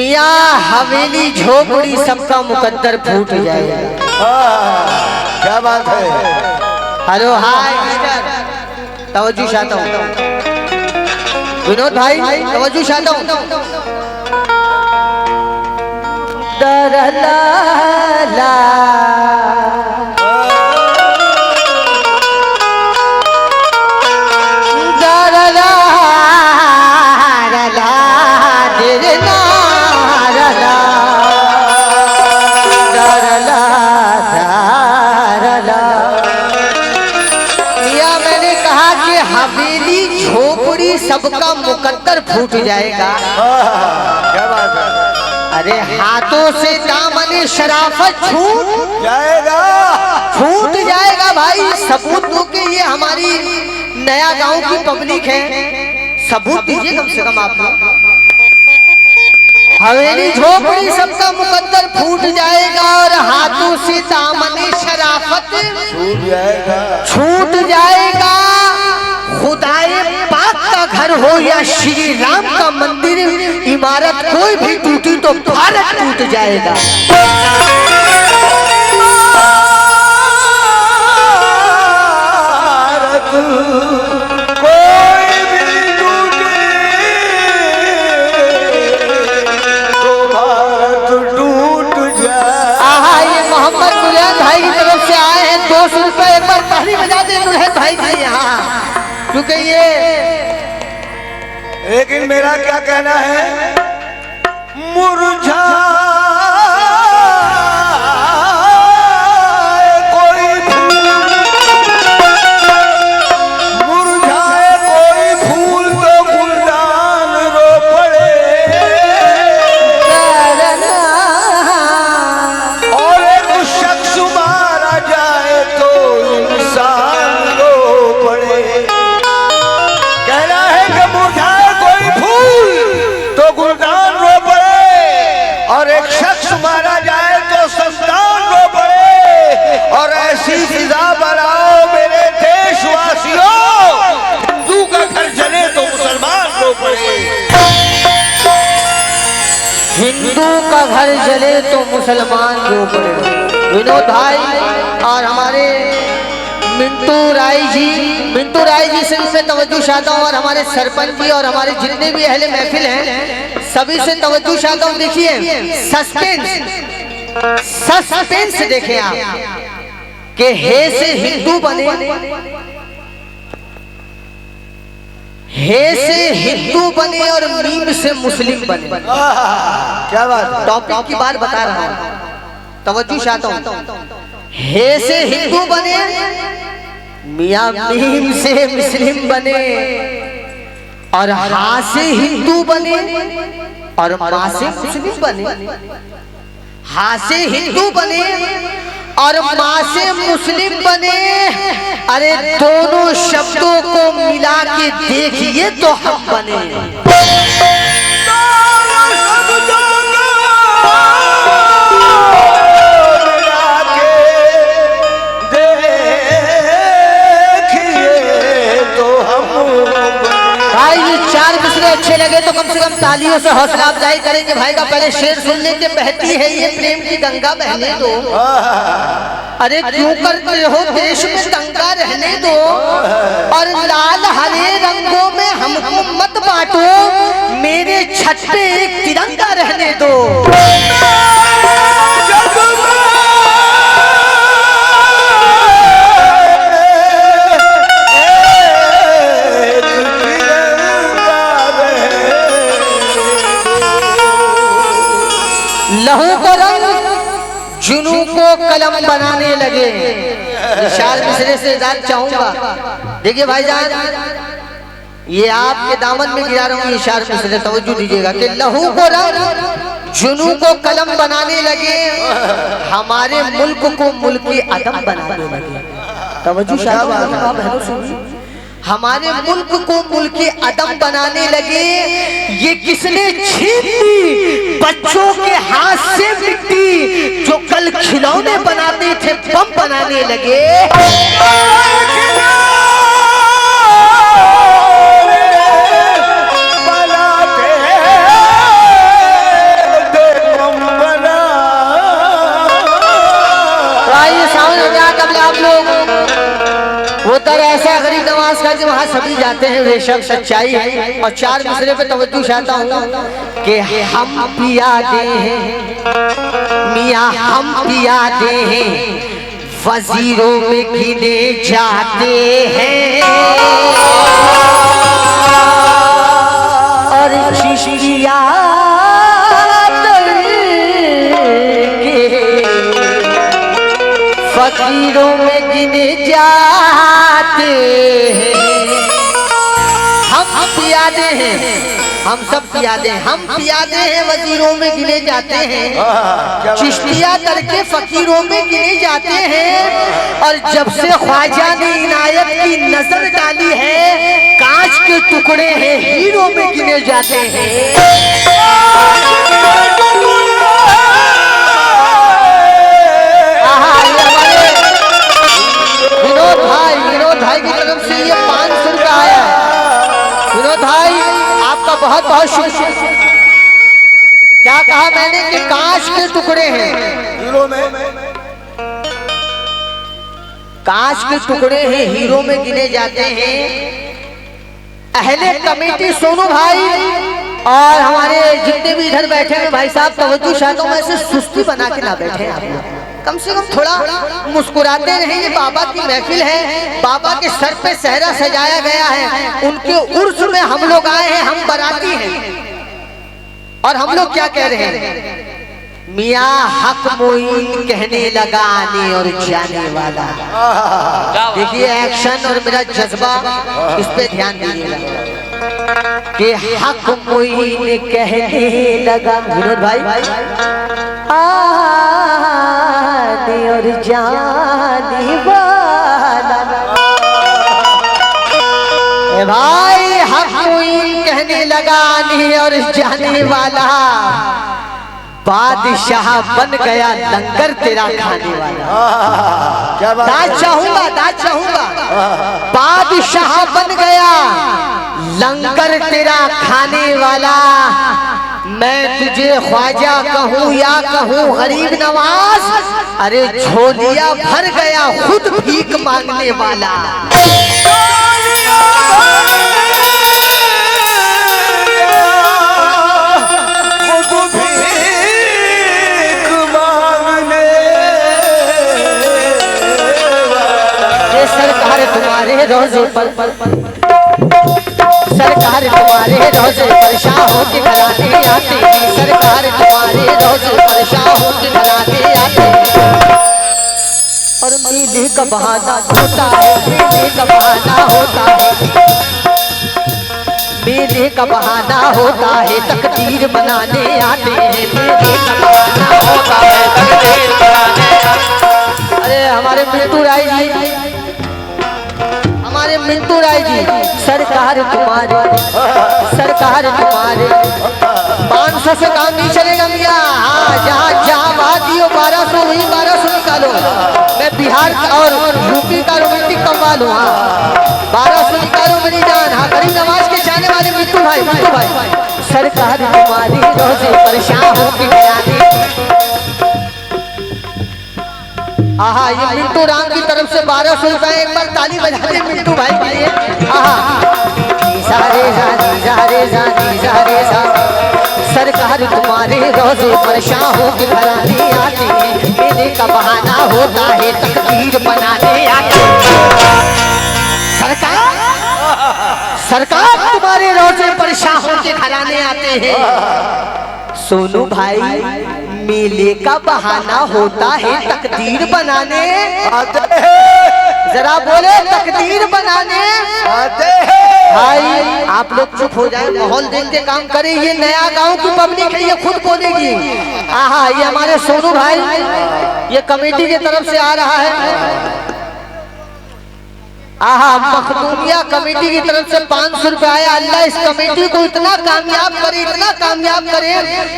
मियाँ हवेली झोपड़ी सबका मुकद्दर फूट जाएगा। क्या बात है। हेलो हाय मिस्टर, तवज्जो चाहता हूँ। विनोद भाई तवज्जो चाहता हूँ। दरला सबका मुकद्दर फूट जाएगा। क्या बात है। अरे हाथों से दामने शराफत छूट जाएगा भाई। सबूत दो कि ये हमारी नया गांव की पब्लिक है, सबूत दीजिए कम से कम आप लोग। हवेली झोपड़ी सबका मुकद्दर फूट जाएगा और हाथों से दामने शराफत छूट जाएगा। खुदाए पाक का घर हो या श्री राम का मंदिर, इमारत कोई भी टूटी तो भारत टूट जाएगा। कोई भी टूटे तो भारत टूट जाए। ये मोहम्मद गुलाम भाई की तरफ से आए हैं 200 रुपए। एक बार ताली बजा दे दुल्हन भाई के यहाँ, क्योंकि ये। लेकिन मेरा क्या कहना है, मुरझा हिंदू का घर जले तो मुसलमान रो पड़े। विनोद भाई और हमारे मिंटू राय जी से मैं तवज्जो चाहता हूँ, और हमारे सरपंच जी और हमारे जितने भी अहले महफिल हैं सभी से तवज्जो चाहता हूँ। देखिए सस्पेंस देखें आप कि हे से हिंदू बने, हे से हिंदू बने और मीम से मुस्लिम बने। क्या बात। टॉपिक की बात बता रहा हूँ, तवज्जो चाहता हूँ। हे से हिंदू बने, मियाँ मीम से मुस्लिम बने, और हा से हिंदू बने और माँ से मुस्लिम बने। हा से हिंदू बने और माँ से मुस्लिम बने। अरे दोनों शब्दों को मिला के देखिए तो हम बने। अच्छे लगे तो कम से कम तालियों से हौसला अफजाई करेंगे। भाई का पहले शेर सुन लेंगे। बहती है ये प्रेम की गंगा बहने दो, अरे क्यों करते हो देश में दंगा रहने दो, और लाल हरे रंगों में हमको मत बांटो, मेरे छत पे एक तिरंगा रहने दो। लहू को रंग जुनू को कलम बनाने लगे। विशाल मिश्रे से इजाज़त चाहूंगा। देखिए भाईजान, ये आपके दामन में गिरा रहा हूँ इशार मिश्रे, तवज्जो दीजिएगा कि लहू को रंग जुनू को कलम बनाने लगे, हमारे मुल्क को मुल्की अदम बनाने लगे। तवज्जो हमारे मुल्क को मुल्की अदम बनाने लगे। ये किसने छीन ली बच्चों के हाथ से मिट्टी, जो कल खिलौने बनाते थे बम बनाने लगे। गंज वहाँ सभी जाते हैं, बेशक सच्चाई है। और 4 मिसरे पे तवज्जो चाहता हूँ कि हम पियादे हैं मियाँ, हम पियादे हैं वजीरों में गिने जाते हैं, और चिश्तिया फकीरों में गिने जाते हैं। हम पियादे हैं, हम सब पियादे हैं, हम पियादे हैं वजीरों में गिने जाते हैं, चिश्तिया दर के फकीरों में गिने जाते हैं। और जब से ख्वाजा ने इनायत की नजर डाली है, कांच के टुकड़े हैं हीरो में गिने जाते हैं। विनोद भाई की तरफ से ये 500 रुपया आया। विनोद भाई आपका बहुत बहुत शुक्रिया। क्या कहा मैंने कि कांच के टुकड़े हैं हीरो में, कांच के टुकड़े हैं हीरो में गिने जाते हैं। अहले कमेटी सोनू भाई और हमारे जितने भी इधर बैठे हैं भाई साहब, तवज्जो चाहता हूं, ऐसे सुस्ती बना के ना बैठे आप लोग, कम से कम थोड़ा मुस्कुराते रहे। ये बाबा की महफिल है, बाबा के सर पे सहरा सजाया गया है, उनके उर्स में हम लोग आए हैं, हम बाराती हैं। और हम लोग क्या कह रहे हैं, मियाँ हक मोइन कहने लगा आने और जाने वाला। देखिए एक्शन और मेरा जज्बा, इस पे ध्यान दीजिएगा कि हक मोइन कहने लगा। विनोद भाई आने और जाने वाला, भाई हक मोइन कहने लगा आने और जाने वाला, बादशाह बन गया लंगर तेरा खाने वाला। क्या बात, दाद चाहूंगा, दाद चाहूंगा। बादशाह बन गया लंगर तेरा खाने वाला, मैं तुझे ख्वाजा कहूँ या कहूँ गरीब नवाज, अरे झोलिया भर गया खुद भीख मांगने वाला। सरकार तुम्हारे रोजे पर, सरकार तुम्हारे रोजे पर शाहों के घराने आते हैं, सरकार तुम्हारे रोजे पर शाहों के घराने आते हैं। और मेले का बहाना होता है, मेले का बहाना होता है, मेले का बहाना होता है, तकदीर बनाने आते हैं, मेले का बहाना होता है, तकदीर बनाने। अरे हमारे मिंटू राय जी, हमारे मिंटू राय जी, सरकार तुम्हारे, सरकार तुम्हारे 500 से काम नहीं चलेगा मियाँ। हाँ, जहाँ जहाँ बात दियो 1200 वही 1200 निकालो। मैं बिहार और यूपी का रोमांटिक कमा लूँ। हाँ 1200 निकालो मेरी जान। हाँ गरीब नवाज के चाहने वाले मिंटू भाई, मिंटू भाई, सरकार तुम्हारी रोजे परेशान हो के जाने। आहा, ये मिंटू राम की तरफ से 1200 रुपए, एक बार ताली बजा दे मिंटू भाई के लिए। आहा, सारे सारे सारे सरकार तुम्हारे रोजे परेशान हो के घराने आते हैं, मेले का बहाना होता है, तकदीर बनाने आते हैं। सरकार, सरकार तुम्हारे रोजे परेशान हो के घराने आते हैं। सोनू भाई, मेले का बहाना होता है तकदीर बनाने आते हैं, जरा बोले तकदीर बनाने आते हैं। भाई आप लोग चुप हो जाए, माहौल देख के काम करें। ये नया गांव की पब्लिक है, ये खुद बोलेगी। आहा, ये हमारे सोनू भाई, ये कमेटी की तरफ से आ रहा है। आहा, मखदूमिया कमेटी की तरफ से 500 रुपए आया। अल्लाह इस कमेटी को इतना कामयाब करे, इतना कामयाब करे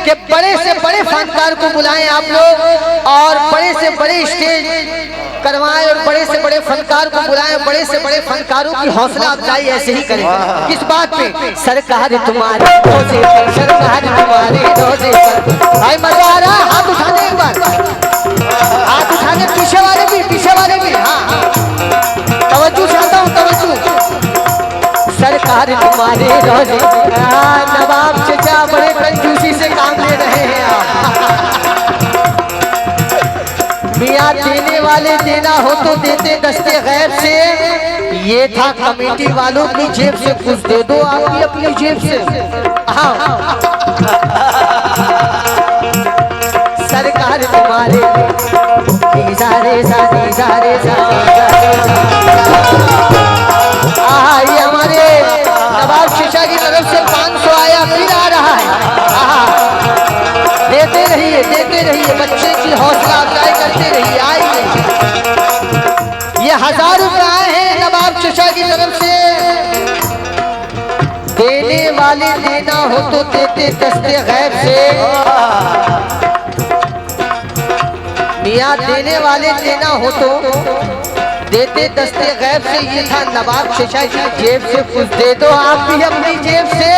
कि बड़े से बड़े फनकार को बुलाएं आप लोग, और बड़े से बड़े स्टेज करवाएं, और बड़े से बड़े फनकार को बुलाएं, बड़े से बड़े फनकारों की हौसला अफजाई ऐसे ही करें। किस बात पे? सरकार तुम्हारे रोजे पर, सरकार तुम्हारे रोजे पर। भाई मजा आ रहा है? हाथ उठाने एक बार, हाथ उठाने, पीछे वाले भी, पीछे वाले भी। हाँ तवज्जो चाहता हूँ, तवज्जो। सरकार तुम्हारे रोजे नवाब चचा बड़े कंजूसी से काम ले रहे हैं आप। मियाँ देने वाले देना हो तो देते दस्ते गैब से, ये था कमेटी वालों की जेब से, कुछ दे दो आप भी अपनी जेब से। हाँ सरकार तुम्हारे ये हमारे नवाब शिक्षा की तरफ से 500 आया, फिर आ रहा है। देते रहिए, बच्चे की हौसला अफजाई करते रहिए। आइए, ये 1000 रुपये आए हैं नवाब शिक्षा की तरफ से। देने वाले देना हो तो देते दस्ते गैब से, मियाँ देने वाले देना हो तो देते दस्ते गैब से, ये था नवाब शिक्षा की जेब से, कुछ दे दो आप भी अपनी जेब से।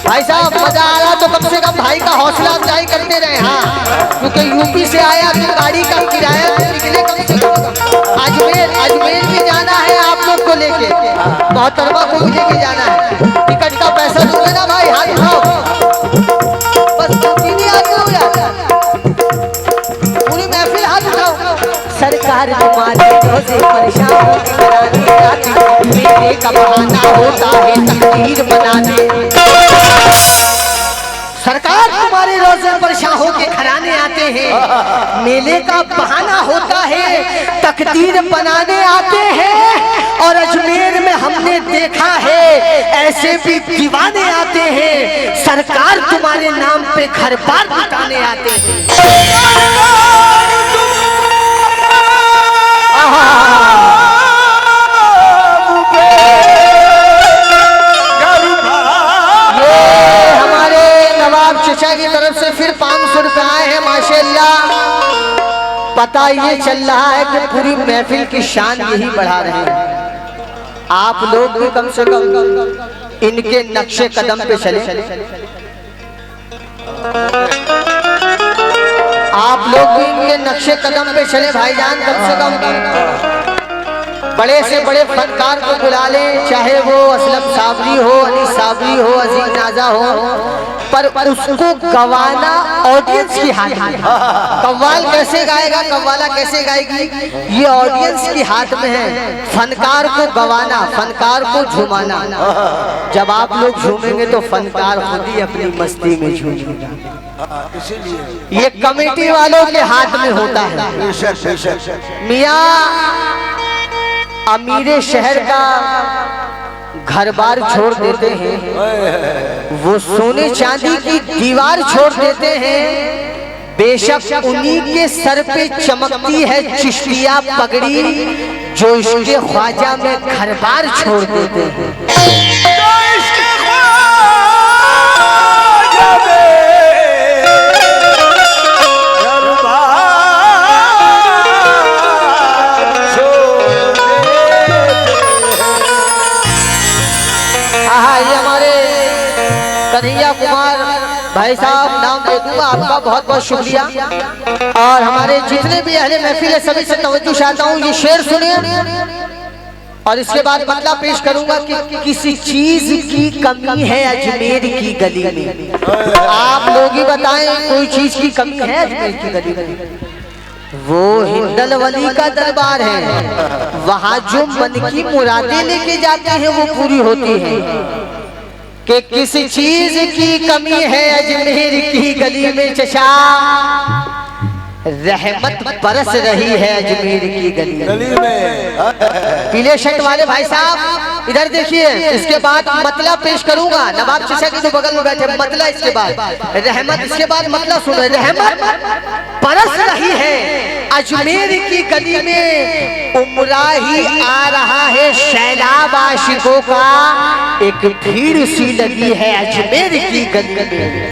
भाई साहब मजा आ रहा तो कम से कम भाई का हौसला अफजाई करते रहे। हाँ क्योंकि यूपी से आया तो गाड़ी का किराया तो निकले कम से कम। अजमेर भी जाना है आप लोग को लेके, मोहतरमा को भी लेके जाना है। टिकट का पैसा दोगे ना भाई? हाथ उठाओ, बस सीधी आगे हो जाता, पूरी महफिल हाथ उठाओ। सरकार तुम्हारे रोजे परेशान मेले का बहाना होता है तकदीर बनाने। सरकार तुम्हारे रोजे परेशान होके घराने आते हैं, मेले का बहाना होता है तकदीर बनाने आते हैं। और अजमेर में हमने देखा है ऐसे भी दीवाने आते हैं, सरकार तुम्हारे नाम पे घर बार लुटाने आते हैं। चचा की तरफ से फिर 500 रुपए आए हैं माशाल्लाह। पता ये चल रहा है कि पूरी महफिल की शान यही बढ़ा रहे हैं। आप लोग भी कम से कम इनके नक्शे कदम पे चले, आप लोग भी इनके नक्शे कदम पे चले भाईजान। कम से कम बड़े से बड़े फनकार को बुला लें, चाहे वो असलम साबरी हो, अली साबरी हो, अजीज नाजा हो, पर उसको गवाना ऑडियंस की हाथ में। कव्वाल कैसे गाएगा, कव्वाला कैसे गाएगी, ये ऑडियंस की हाथ में है। फनकार को गवाना, फनकार को झुमाना। जब आप लोग झूमेंगे तो फनकार खुद ही अपनी मस्ती में झूमेगा। इसीलिए ये कमेटी वालों के हाथ में होता है। मियाँ अमीरे शहर का घर बार छोड़ देते हैं, वो सोने चांदी की दीवार छोड़ देते हैं। बेशक उन्हीं के सर पे चमकती है चिश्तिया पगड़ी, जो इसके ख्वाजा में घर बार छोड़ देते हैं। कन्हैया कुमार भाई साहब नाम दे दूंगा आपका, बहुत बहुत शुक्रिया। और हमारे जितने भी अहले महफिल है सभी से तवज्जो चाहता हूँ, ये शेर सुनिए और इसके बाद मतलब पेश करूंगा कि किसी चीज की कमी है अजमेर की गली में। आप लोग ही बताएं कोई चीज की कमी है अजमेर की गली में? वो हिंदल वली का दरबार है, वहाँ जो मन की मुरादें लेके जाते हैं वो पूरी होती है। कि किसी चीज की कमी है अजमेर की गली में चचा, रहमत बरस रही है अजमेर की गली में। पीले शर्ट वाले भाई साहब इधर देखिए, इसके बाद मतलब पेश करूंगा। नवाब चचा की जो बगल में बैठे मतलब, इसके बाद रहमत, इसके बाद मतलब सुनो। रहमत बरस रही है अजमेर की गली में, उमरा ही आ रहा है सैलाब आशिकों का, एक भीड़ सी लगी है अजमेर की गली में।